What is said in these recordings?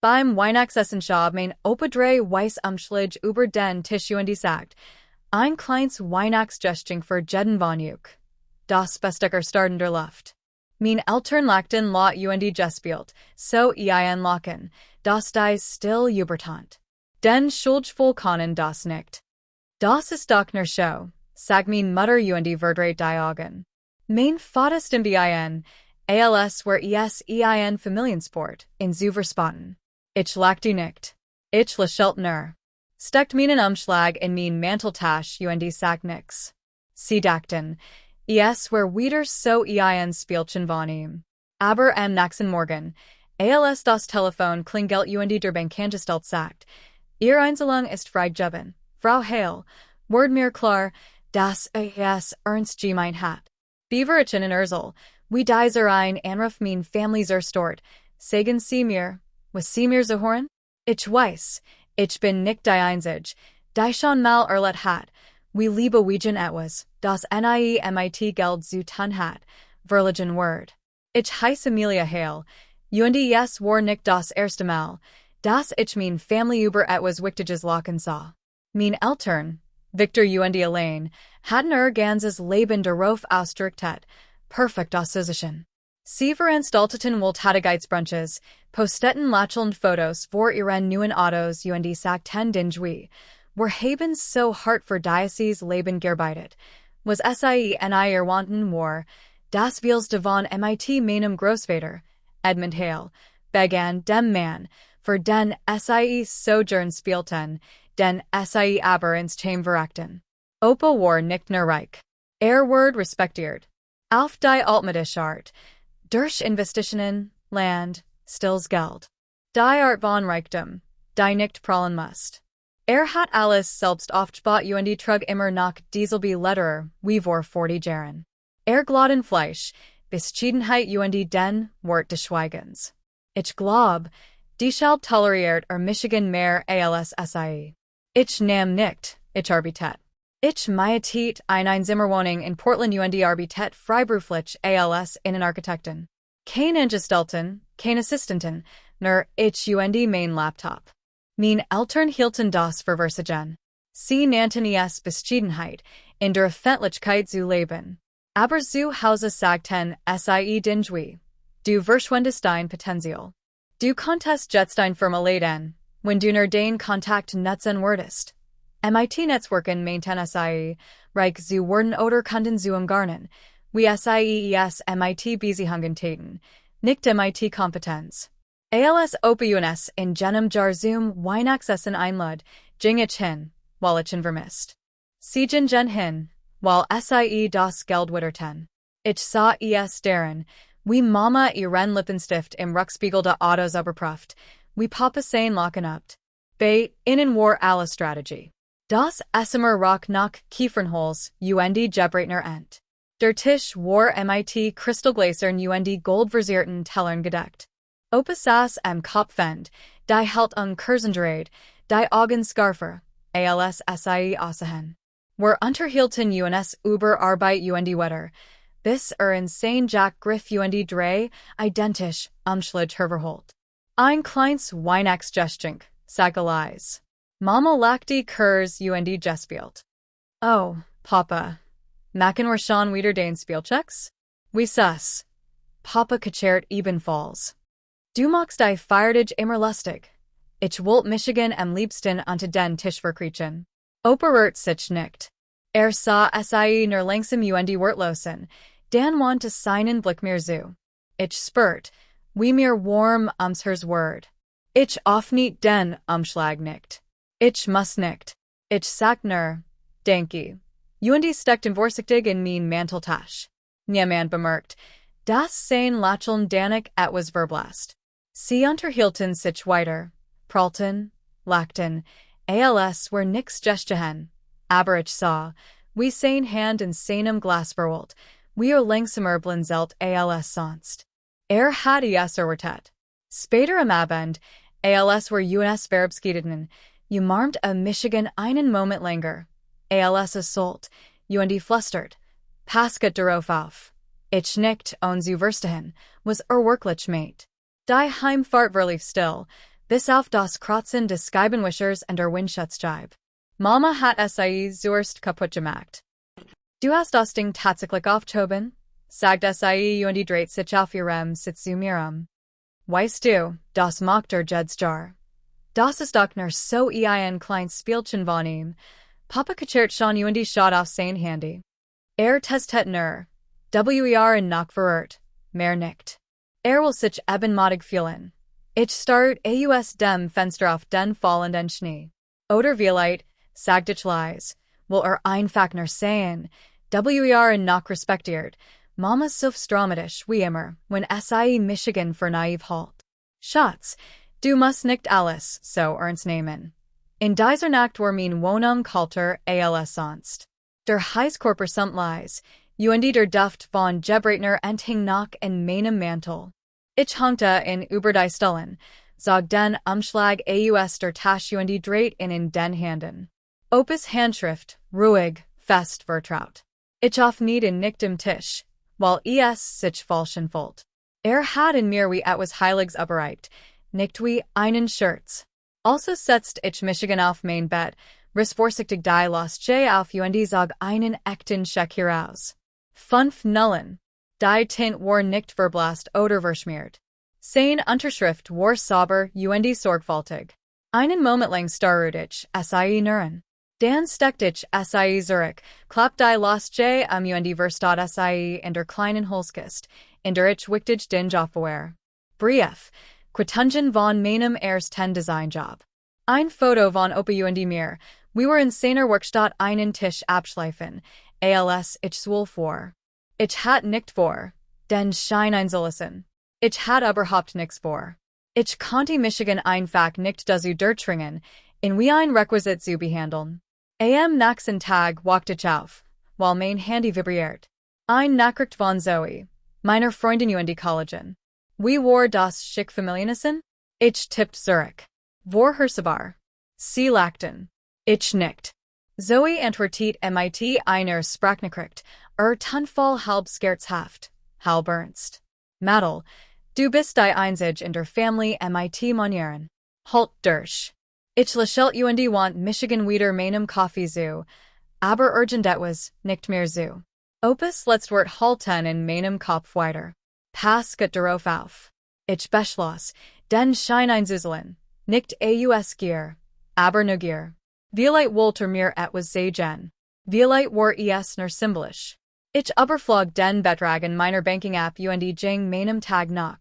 Beim Weihnachtsessenschab mein Opa drei Weiss Umschlag über den Tisch und sagt, ein kleines Weihnachtsgeschenk für jeden von euch. Das Bestecker starten der Luft. Mein Eltern lachten lot und gespielt, so ein lachen, das dies still übertant. Den Schuldvollkonnen das nicht. Das ist doch nur Show, sag mein Mutter und verdreht die Augen. Mein Vater stimmt ein, als wär es ein Familiensport, in zu verspotten. Ich lachte nicht. Ich lächelte nur. Steckt meinen Umschlag in mein Manteltasch und sag nix. Sie dachten, es wär wieder so ein Spielchen von ihm. Aber am nächsten Morgen, als das Telefon klingelt und der Bankangestellte sagt, Ihr Einzelung ist freigegeben, Frau Hale, word mir klar, dass es ernst gemeint hat. Beaverchen in Ursel, wie dieser ein Anruf mein Family stort, sagen Sie mir, was Sie mir hören? Ich weiß, ich bin nicht die Einzige, die schon mal erlebt hat, wie liebe Wegen etwas, das mit Geld zu tun hat, verlegen word. Ich heiße Amelia Hale, und es war nicht das erste Mal, dass ich mein Family über etwas Wichtiges lachen sah. Mein Eltern, Victor und Elaine, hatten ganzes Leben darauf ausgerichtet, perfekt auszusehen. Sie veranstalteten Wohltätigkeitsbrunches, posteten lächelnd Fotos vor ihren neuen Autos und sagten den wir haben so hart für dieses Leben gearbeitet, was sie in ihr wanten war, das Wils devon mit meinem Großvater, Edmund Hale, begann dem Mann, für den sie Sojourn spielten, den sie aber ins Chaim verrachten. Opa war nicht nur reich. Word respektiert. Auf die altmodische Art, durch Investitionen, Land, stills Geld. Die Art von Reichtum, die nicht prallen musst. Hat alles selbst aufgebaut und trug immer noch dieselbe Letterer, wie vor 40 Jahren. Gladen Fleisch, Bescheidenheit und den Wort des Schweigens. Ich glaub, die Schalt toleriert Michigan mehr als sie. Ich nahm nicht, ich arbeitet. Ich mietet eine Zimmerwohnung in Portland und arbeitet freiberuflich als einen Architekten. Kein Angestellten, kein Assistenten, nur ich und mein Laptop. Mein Eltern hielten das für Versagen. Sie nannten es Bescheidenheit, in der Öffentlichkeit zu leben. Aber zu Hause sagten sie den du verschwendest dein Potenzial. Du konntest jetzt dein Firma leiden, wenn du nur den Kontakt nutzen würdest. Netzwerken meinten sie, reich zu werden oder Kunden zu umgarnen, wie es Beziehungen täten, nicht Kompetenz. Als Opa uns in jenem Jar zum Weihnachtsessen einlud, ging ich hin, weil ich ihn vermisst. Sie gingen hin, weil sie das Geld witterten. Ich sah es darin, wie Mama ihren Lippenstift im Rückspiegel der Autos überprüft, wie Papa sein Lachen abt. Bei ihnen war alle Strategie. Das Essemer Rock nach Kiefernholz und Gebreitner Ent. Der Tisch war mit Kristallgläsern und goldversierten Tellern gedeckt. Opa saß am Kopfend, die Halt Kursengerät, die Augen scarfer, als sie aussehen. Wir unterhielten uns über Arbeit und Wetter, bis in St. Jack Griff und drei, identisch, Umschlag herverholt. Ein kleines Weihnachtsgeschenk, sag Elias. Mama lachte Kurs und gespielt. Oh, Papa. Machen wir schon wieder den Spielchecks? Wie sus? Papa kachert ebenfalls. Du magst die Feiertage immer lustig. Ich wollt Michigan am liebsten unter den Tisch verkriechen. Opa rührt sich nicht. Sah sie nur langsam und wortlosen, dann wandte seinen Blick mir zu. Ich spürt, wie mir warm hers Word. Ich öffnet den Umschlag nicht. Ich muss nicht. Ich sag nur, danke. Und steckten vorsichtig in mein Manteltasch. Niemand bemerkt, dass sein Lächeln danig etwas verblasst. Sie unterhielten sich weiter, prallten, lachten, als wär nix geschehen. Aber ich sah, wie sein Hand in seinem Glas verwollt, wie langsamer blinzelt als sonst. Hat es erwartet. Später am Abend, als wär uns verabschiedeten, umarmt Michigan einen Moment länger. Als sollt, und flüstert, pasket darauf auf. Ich nicht und zu verstehen, was wirklich meint. Die Heimfahrt verlief still, Bis auf das Kratzen des Scheibenwischers und der Windschutzscheibe. Mama hat sie zuerst kaputt gemacht. Du hast das Ding tatsächlich aufgehoben? Sagt sie und dreht sich auf ihrem Sitz zu mir. Weißt du, das macht jetzt jar. Das ist doch nur so ein kleines Spielchen von ihm. Papa kachert schon und schaut auf sein Handy. Testet nur. In noch verert. Mehr nicht. Will sich ebenmatig fühlen. Ich start aus dem Fenster auf den fallenden Schnee. Oder vielleicht, sagt ich leise, will einfach nur sehen. In noch respektiert. Mama so dramatisch wie immer, wenn Michigan für naiv halt. Schatz, du musst nicht alles so ernst nehmen. In dieser Nacht war mein Wohnung kalter als sonst. Der Heißkörper samt Leis, und der Duft von Gebrätner enthing noch in meinem Mantel. Ich hangte in über die Stellen, sag den Umschlag aus der Tasche und dreht in den Händen. Opus Handschrift, ruhig, fest vertraut. Ich auf nicht in nicktem Tisch, weil sich falschen volt. Hat in mir wie etwas Heiliges überreicht, nicht wie einen Scherz. Also setzt ich Michigan auf mein Bett, vorsichtig die Lost J auf und sag einen echten Scheck heraus. 5 Nullen. Die Tint war nicht verblasst oder verschmiert. Sein Unterschrift war sauber und sorgfältig. Einen Moment lang starrte ich Nuren. Dan steckte ich Zurück, klappt die Lost J und verstat in der kleinen Holzkist, in der ich wichtig den Job war. Brief. Quitungen von meinem ersten Designjob. Ein Foto von Opa und Mir. Wir were in seiner Werkstatt einen Tisch abschleifen, als ich zwölf vor. Ich hat nicht vor, den Schein einzulassen. Ich hat überhaupt nichts vor. Ich konnte Michigan einfach nicht dazu durchdringen, in wie ein Requisit zu behandeln. Am nächsten Tag wachte ich auf, weil mein Handy vibriert. Ein Nachricht von Zoe, meiner Freundin und Kollegin. Wie war das schick Familienissen? Ich tippt zurück. Vor Hersebar. Sie lachten. Ich nickt. Zoe antwortet mit einer Sprachnachricht, Tonfall halb scherzhaft, halb ernst. Madel, du bist die Einzige in der Familie mit Manieren. Halt durch. Ich lächelt und want Michigan wieder meinem Kaffee zu, aber urgent etwas, nicht mehr zu. Opus letzt Wort halten in meinem Kopf weiter. Pass geht darauf auf. Ich beschloss, den Schein einzusehen, nicht aus Gier, aber nur Gier. Vielleicht wollte mir etwas sagen. Vielleicht war nur symbolisch. Ich überflog den Betrag in meiner Banking-App und ging meinem Tag nach,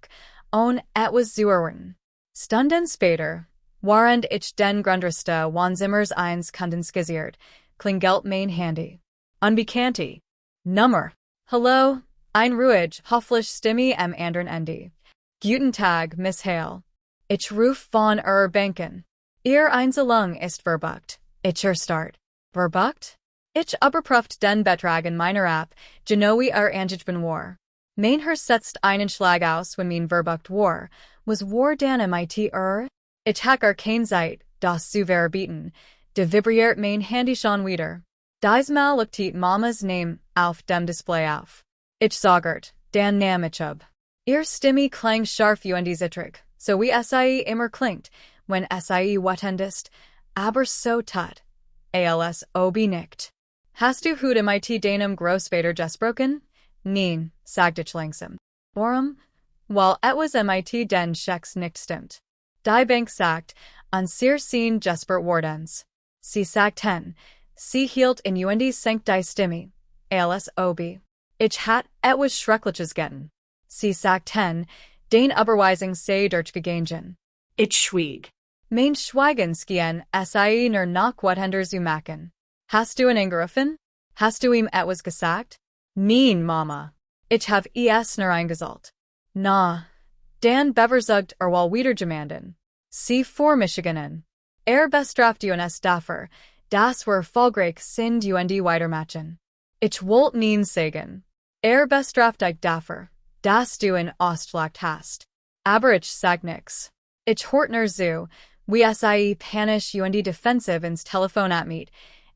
ohne etwas zu erwarten. Stunden später, während ich den Grundreste von Zimmers 1 kondensiert, klingelt mein Handy. Unbekannte. Nummer. Hallo, ein ruhig, hoffentlich Stimme am anderen Ende. Guten Tag, Miss Hale. Ich ruf von Banken. Ihr Einzelung ist verbucht. Ich start. Verbucht? Ich überprüft den Betrag in meiner App, genau angegeben war. Mein setzt einen Schlag aus, wenn mein verbucht war, was war dann mit Ich hacker kein Zeit, das zu verbieten, de vibriert mein Handy schon wieder. Diesmal leuchtet Mamas Name auf dem Display auf. Ich sagert, dan nahm ich ab. Ihr Stimme klang scharf und zittrig, so wie immer klingt, wenn wettend ist, aber so tut. Als ob nickt. Hast du heute mit deinem Großvater gesprochen? Nein, sagt ich langsam. Warum? Weil etwas mit den Schecks nicht stimmt. Die Bank sagt, an sehr sehen gespert wardens. Sie sagten, sie hielt in und senkt die Stimme, als ob. Ich hat etwas Schreckliches getan. Sie sagten, den Überweisung sei durchgegangen. Ich schwieg. Mein Schweigen skien nur noch wettender zu machen. Hast du ihn angerufen? Hast du ihm etwas gesagt? Nein, Mama. Ich hab nur eingesollt. Na, dan beverzugd wal wieder gemanden. Sie vor Michiganen. Bestraft uns dafür, das war folgreich sind und weitermachen. Ich wollt nie sagen. Bestraft dich dafür, dass du in Ostlacht hast. Aber ich sag nix. Ich hort nur zu, wie panisch und defensiv ins Telefon atmiet,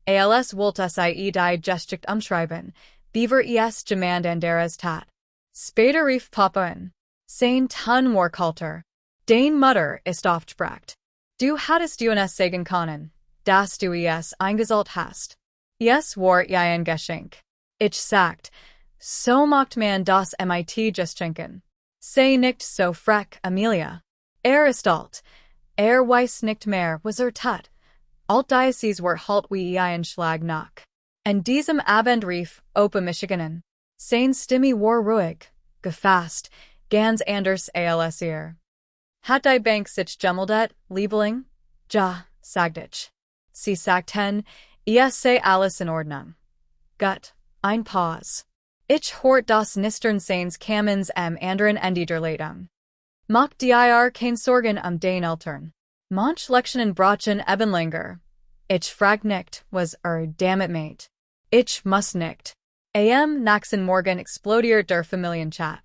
als wollt die Gesticht umschreiben, beaver gemand anderes tat. Später rief Papa in. Sein Ton war kalter. Dane Mutter ist oft fragt. Du hattest uns sagen können, dass du es eingesollt hast. Es war ein Geschenk. Ich sagt, so macht man das mit Geschenken. Sei nicht so frech, Amelia. Ist alt. Weiß nicht mehr, was tut. Altdiocese war halt wie ein Schlag nach. An diesem Abend rief Opa Michiganen. Seine Stimme war ruhig, gefasst, ganz anders als ihr. Hat die Bank sich gemeldet, Liebeling? Ja, sagt ich. Sie sagten, es sei alles in Ordnung. Gut, ein Pause. Ich hort das Nistern seines Kamens anderen Ende der Leitung. Macht dir kein Sorgen den Eltern. Manch Lektionen brachen eben länger. Ich frag nicht, was damit mate. Ich muss nicht. Nächsten Morgen explodiert der Familienchat.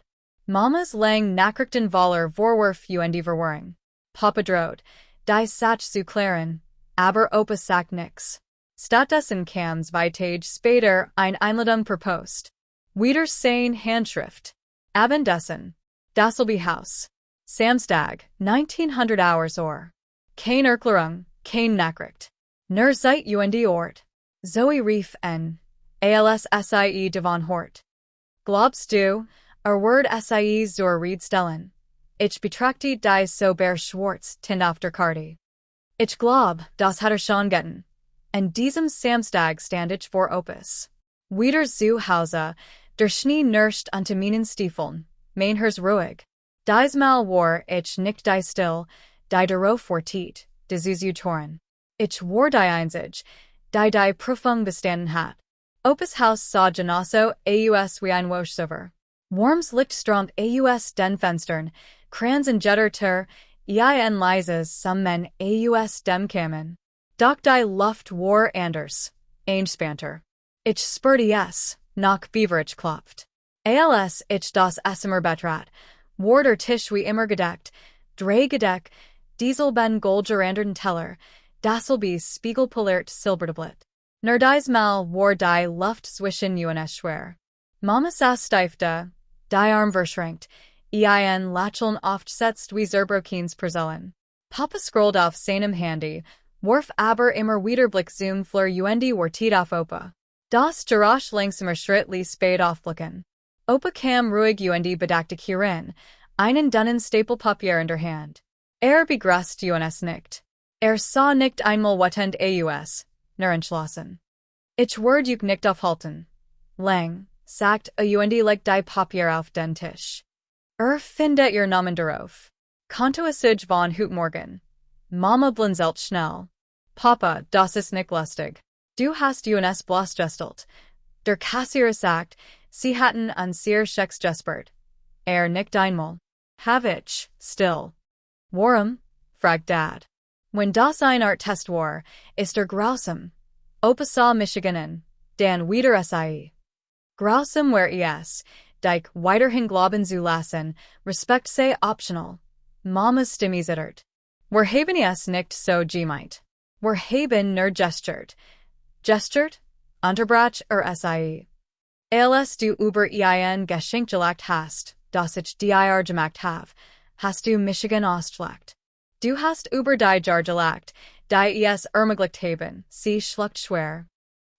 Mama's lang Nachrichten voller Vorwurf die Verwaring. Papa droht, die Sach zu klären, aber Opa sagt nix. Stattdessen kam's Tage später Einladung per Post. Wieder sein Handschrift. Abendessen. Das'll be Haus. Samstag, 1900 Hours or. Kein Erklärung, kein Nachricht. Nur seit Ort. Zoe Reef N. ALSSIE Devon Hort. Glaubst du, Word SIE zur Riedstellen. Ich betrachte die so ber Schwarz Tind auf der Karte. Ich glaub, das hat schon getan. An diesem Samstag stand ich vor Opus. Wieder zu Hause, der Schnee nirscht unter meinen Stiefeln, mein Herz ruhig. Diesmal war ich nicht die still, die darauf vortiet, die Zuzu Toren. Ich war die einzig, die Prüfung bestanden hat. Opus Haus sah genauso aus wie ein Woschsover. Warms Licht strömt aus den Fenstern, Kranz und Jetter ein leises Summen aus dem Kamin. Doch die Luft war anders, einspannter. Ich spürte es, nach Beverage klopft. Als ich das Esmer betrat, war der Tisch wie immer gedeckt, gedeckt, Dieselben goldgerandern Teller, dasselbe spiegelpoliert silbertablet. Nur diesmal war die Luft zwischen uns schwer. Mama saß steif da, die Arm verschränkt, ein Lacheln oft setzt wie Zerbrokins Persellen. Papa scrolled auf seinem Handy, warf aber immer wieder Blick zum Fleur war tiet auf Opa. Das Gerasch langsamer Schritt ließ spät aufblicken. Opa kam ruhig bedachte hierin, einen dünnen Stapelpapier in der Hand. Begrüßt uns nicht. Sah nicht einmal wetend aus, nur entschlossen. Ich werde nicht aufhalten. Lang, sagt like die Papier auf den Tisch. Findet ihr Namen darauf. Konto es sich von heute Morgen. Mama blinzelt schnell. Papa, das ist nicht lustig. Du hast uns bloßgestellt. Der Kassier sagt, sie hatten an sehr Schecks gespart. Nicht einmal. Have ich, still. Warum? fragt Dad. When das ein Art-Test war, ist grausam. Opa sah Michiganen, dan wieder SIE. Grausam where es, dike weiterhin glauben zu lassen, Respekt sei optional. Mama's Stimme zittert. Wir haben es nicht so gemeint. Wir haben nur gestuert. Gestuert? Unterbrach SIE. Als du über ein Geschenk gelegt hast, das ich dir gemacht habe, hast du Michigan ausgelegt. Du hast über die Jar gelegt, die es ermöglicht haben, sie schluckt schwer.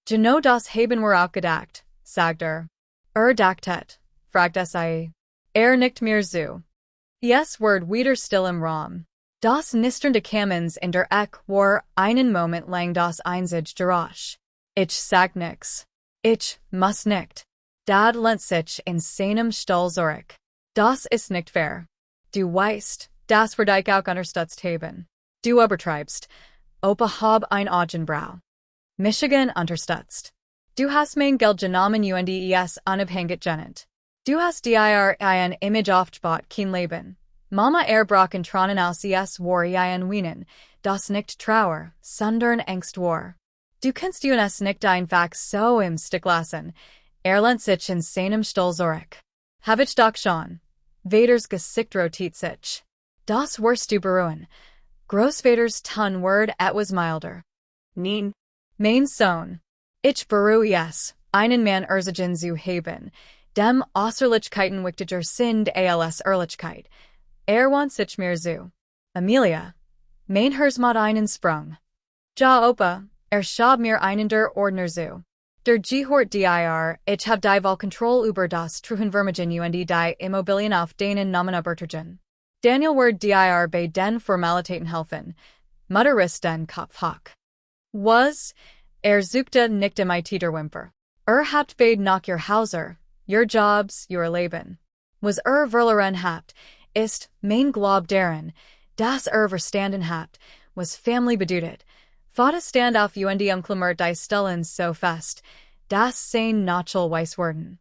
Genau das haben wir auch gedacht, sagt dachtet, fragt SIE. Nickt mir zu. Es word wieder still im Raum. Das nisternde Kamens in der Eck war einen Moment lang das einzige Geräusch. Ich sag nix. Ich muss nicht. Dad lehnt sich in seinem Stuhl zurück. Das ist nicht fair. Du weißt, das wir dich auch unterstützt haben. Du übertreibst. Opa hab ein Augenbrau. Michigan unterstützt. Du hast mein Geld genommen es unabhängig genannt. Du hast dir ein Image aufgebaut, kein Leben. Mama brachen tronen aus es war ein Wienen, das nicht Trauer, sondern Angst war. Du kannst uns nicht einfach so im Stück lassen. Lehnt sich in seinem Stuhl zurück. Hab ich doch schon. Vaders Gesicht rotiert sich. Das wirst du beruhen. Großvaters Ton word etwas milder. Nein. Mein Sohn. Ich bereue es, einen Mann erzigen zu haben, dem Außerlichkeiten wichtiger sind als Ehrlichkeit. want sich mir zu. Amelia. Mein Hersmod einen Sprung. Ja Opa, Schab mir einen der Ordner zu. Der Gehort dir, ich hab die Wahlkontroll über das Truhenvermögen und die Immobilien auf denen Namen Bertergen. Daniel Word dir bei den Formalitäten helfen. Mutter riss den Kopf hoch. Was, suchte nicht mit der Wimper. Habt beid nach your Hauser, your Jobs, your Leben. Was verloren habt, ist, mein Glob deren, das verstanden habt, was Family bedeutet. Vater stand auf und umklammert die Stellen so fest, das sein Nachel weiß worden.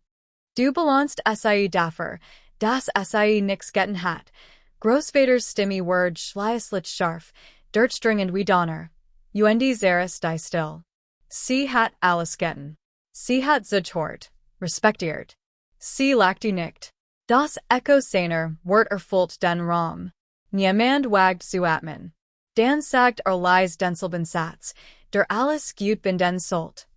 Du belongst sei dafür, das sei nix getten hat. Großvaters Stimme Word schleislich scharf, dringend wie Donner. Und Zeres die still. Sie hat alles getten. Sie hat sich hort, respektiert. Sie lachte nicht. Das Echo seiner Wort erfüllt den Raum. Niemand wagt zu atmen. Dan sagt lies den selben Satz, der alles gut bin den Solt.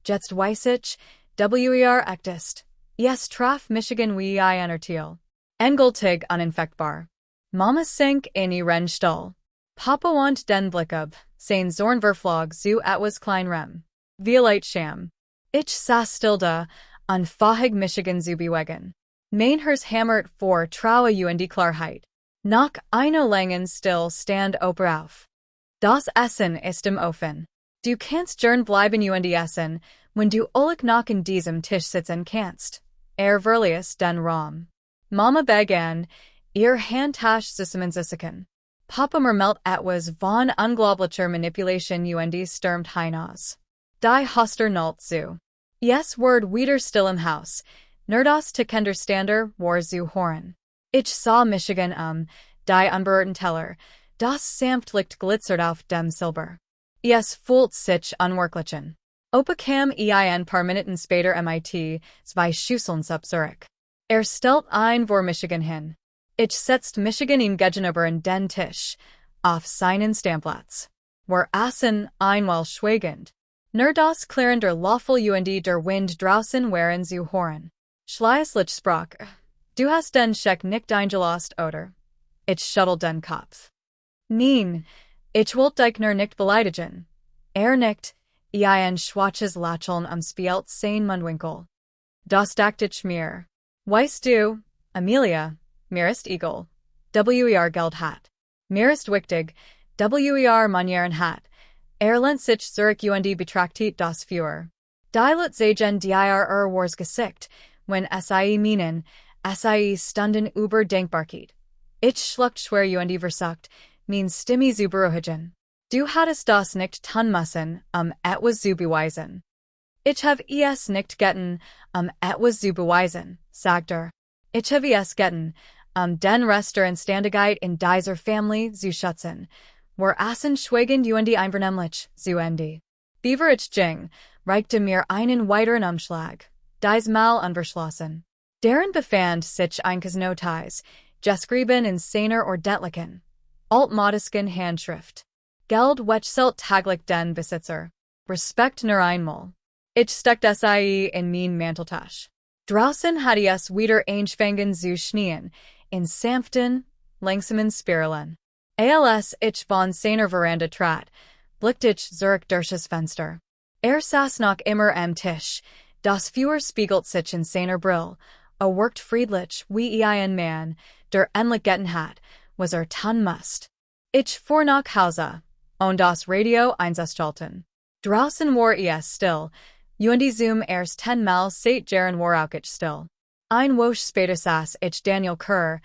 Jetzt weiß ich, echtest. Yes traf Michigan wie enertiel. Engeltig uninfektbar. Mama sink in ihren Stall. Papa want den Blick ab, sein Zornverflog zu etwas Kleinrem. Violate Sham. Ich saß still da, an Fahig Michigan zu bewegen. Mein Hers hammert vor traue und Klarheit. Nach einer langen still stand Opa auf. Das Essen ist im Ofen. Du kannst gern bleiben und essen, wenn du ullig nach in diesem Tisch sitzen kannst. Verlies den Raum. Mama begann, ihr Handtasch zusammenzusicken. Papa murmelt etwas von unglaublicher Manipulation und stürmt hinaus. Die Hoster nullt zu. Yes Word wieder still im Haus. Nerdos to Kenderstander war zu Horen. Ich sah Michigan die unberührten Teller. Das sanft licht glitzert auf dem Silber. Es fühlt sich unwirklichen. Opa kam ein paar Minuten später mit zwei Schüsseln sub Zurich. Stellt ein vor Michigan hin. Ich setzt Michigan gegenüber in den Tisch, auf seinen Stammplatz. Wir aßen einmal schweigend. Nur das Klirren der Löffel und der Wind draußen waren zu hören. Schleislich sprach, du hast den Scheck nicht eingelost, oder? Ich schüttelt den Kopf. Nein, ich wollt dich nur nicht beleidigen. Nicht, ein schwaches Lacheln spielt sein Mundwinkel. Das dacht ich mir. Weißt du, Amelia, mir ist egal. Geld hat. Mir ist wichtig, Manieren hat. Lent sich Zurich und betrachtet das Führer. Die Lut sagen dir wars Gesicht, wenn sie meinen, sie stunden überdenkbarkeit. Ich schluckt schwer und versagt, mein Stimme zu beruhigen. Du hattest das nicht tun müssen, etwas zu beweisen. Ich habe es nicht getten, etwas zu beweisen, sagt Ich habe es getten, den Rest der Instandigkeit in dieser Family zu schützen. Wir aßen schweigend und einvernehmlich, zu Ende. Beaver ich ging, reichte mir einen weiteren Umschlag. Dies Mal unverschlossen. Darin befand sich ein Notiz, geschrieben in seiner ordentlichen, altmodischen Handschrift. Geld wechselt taglich den Besitzer. Respekt nur einmal. Ich steckte es in mein Manteltasch. Draußen hatte es wieder angefangen zu schneien, in sanften, langsamen Spiralen. Als ich von seiner Veranda trat, blickte ich Zurich durchs Fenster. Saß noch immer am Tisch, das Feuer spiegelt sich in seiner Brill, workt friedlich wie ein Mann, der endlich getten hat, was tun musst. Ich fuhr nach Hause, und das Radio einzuschalten. Draußen war es still, und zum 10 Mal seit Jahren war auch ich still. Ein Woche später saß ich Daniel Kerr,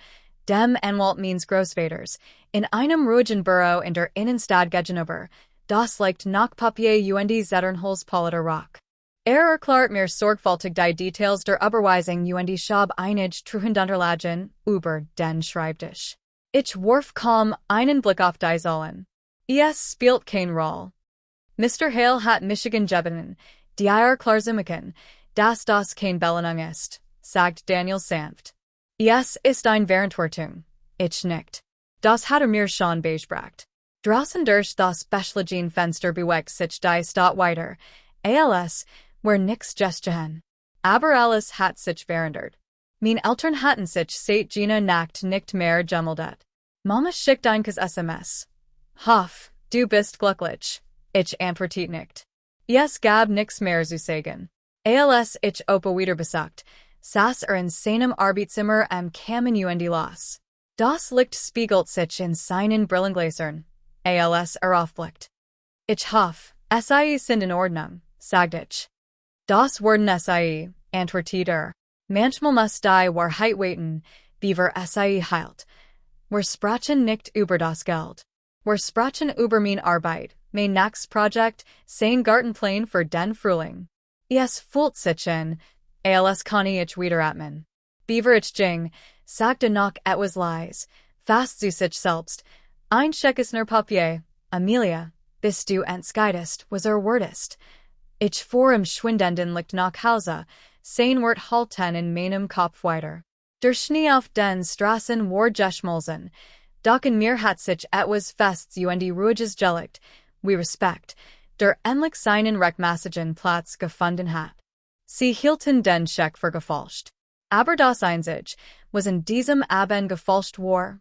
dem Anwalt meines Großvaters, in einem ruhigen Büro in der Innenstadt gegenüber, das liegt nach Papier und Zeternholzpoliter Rock. Erklärt mir sorgfältig die Details der Überweisung und schab einige Truhenunterlagen über den Schreibtisch. Ich warf kaum einen Blick auf die Säulen. Es spielt keine Rolle. Mr. Hale hat Michigan gebannen, dir klarzumachen, dass das kein Belohnung ist, sagt Daniel sanft. Es ist ein Verantwortung. Ich nicht. Das hat mir schon beigebracht. Draußen durch das Beschlagen Fenster bewegt sich die Stadt weiter, als, where nix gestehen. Aber alles hat sich verändert. Min Eltern hatten sich seit Gina nackt nicht mehr gemeldet. Mama schickt ein SMS. Hoff, du bist glücklich. Ich antwortet nicht. Es gab nix mehr zu sagen. Als ich Opa wieder besucht, saß in seinem Arbeitszimmer am Kamin und las. Das Licht spiegelt sich in seinen Brillengläsern. Als aufblickt. Ich hoff, Sie sind in Ordnung, sagt ich. Das werden Sie, antwortet Manchmal muss die Wahrheit waiten, wie wir Sie heilt. Wir sprechen nicht über das Geld. Wir sprechen über mein Arbeit, mein nächstes Projekt, sein Gartenplan für den Frühling. Es fühlt sich an, als kann ich wiederatmen. Beaver ich ging, sagte noch etwas leise, fast zu sich selbst. Ein Scheck ist nur Papier, Amelia, bist du entscheidest, was wordest. Ich fuhr im schwindenden Licht nach Hause, sein Wort halten in meinem Kopf weiter. Der Schnee auf den Straßen war geschmolzen, doch in mir hat sich etwas Fests und ruhiges gelegt, wie Respekt, der endlich seinen rechtmäßigen Platz gefunden hat. Sie hielten den Scheck für gefälscht. Aber das Einzige, was in diesem Abend gefälscht war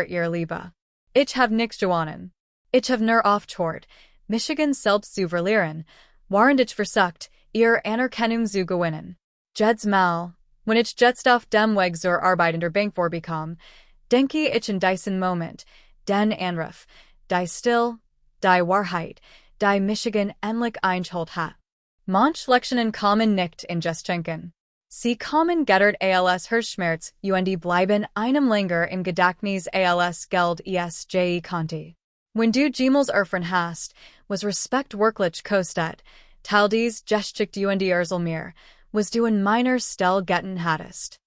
ihr Liebe. Ich hab nichts gewonnen. Ich hab nur aufgehört, Michigan selbst zu verlieren, während ich versucht, ihr Anerkennung zu gewinnen. Jedes Mal, wenn ich jetzt auf dem Weg zur Arbeit in der Bank vorbekam, denke ich in diesen Moment, den Anruf, die still, die Wahrheit, die Michigan endlich eingeholt hat. Manch Lektionen kommen nicht in just schenken. Sie kommen gettert als Hirschschmerz und bleiben einem länger im Gedächtnis als Geld esj Conti. Wenn du Gmals erfahren hast, was Respekt wirklich kostet, Teil dies Geschichte und Mir, was du in meiner Stelle getten hattest.